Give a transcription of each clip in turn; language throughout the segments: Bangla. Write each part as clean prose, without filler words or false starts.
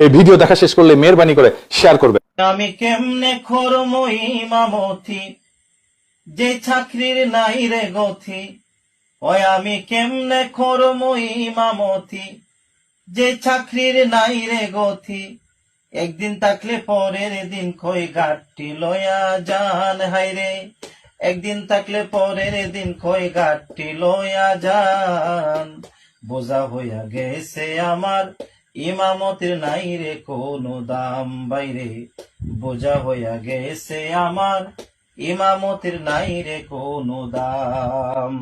এই ভিডিও দেখা শেষ করলে মেহেরবানি করে শেয়ার করবেন। আমি কেমনে করব ইমামতি, যে চাকরির নাই রে গতি। ওই আমি কেমনে করব ইমামতি, যে চাকরির নাই রে গতি। একদিন থাকলে পরের দিন কই গাঠটি লয়া যান হাইরে। একদিন থাকলে পরের দিন কই গাঠটি লয়া যান। বোঝা হইয়া গেছে আমার ইমামতির নাই রে কোনো দাম বাইরে। বোঝা হইয়া গেছে আমার ইমামতির নাই রে কোনো দাম।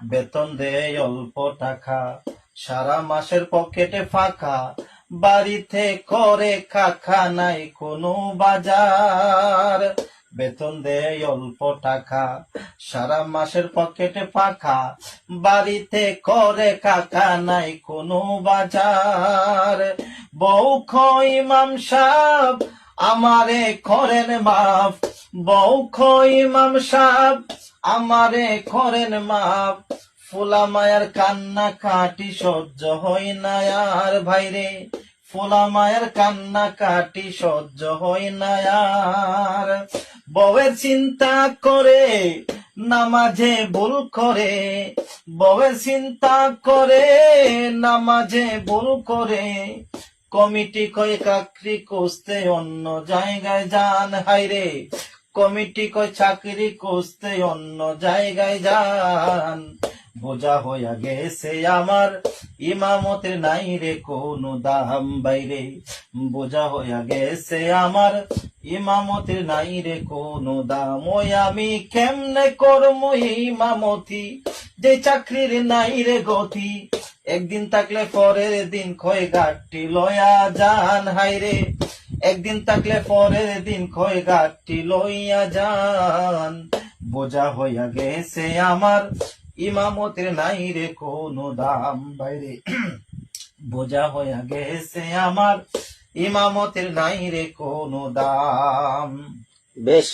বেতন দেয় অল্প টাকা, সারা মাসের পকেটে ফাঁকা। বাড়িতে করে কাকা নাই কোনো বাজার। বেতন দেয় অল্প টাকা, সারা মাসের পকেটে ফাঁকা। বাড়িতে করে কাকা নাই কোনো বাজার। বউ কই ইমাম সাহেব আমারে করেন মাফ। বউ কই ইমাম সাহেব আমারে করেন মাফ। ফুলা মায়ের কান্না কাটি সহ্য হয় না আর ভাইরে। ফুলা মায়ের কান্না কাটি সহ্য হয় না আর। বউয়ের চিন্তা করে নামাজে ভুল করে। বউয়ের চিন্তা করে নামাজে ভুল করে। কমিটি কয় চাকরি খুঁজতে অন্য জায়গায় যান হাইরে। কমিটি কয় চাকরি খুঁজতে অন্য জায়গায় যান। বোঝা হইয়া গেছে আমার ইমামতের নাই রে কোনো দাম বাইরে। বোঝা হইয়া গেছে আমার ইমামতের নাই রে কোনো দাম। ওই আমি কেমনে করব ইমামতি, যে চাকরির নাই রে গতি। একদিন থাকলে পরের দিন কয় গাঠটি লয়া যান হাইরে। একদিন থাকলে পরের দিন কয় গাঠটি লইয়া যান। বোঝা হইয়া গেছে আমার ইমামতের নাই রে কোনো দাম বাইরে। বোঝা হইয়া গেছে আমার ইমামতের নাই রে কোনো দাম। বেশ।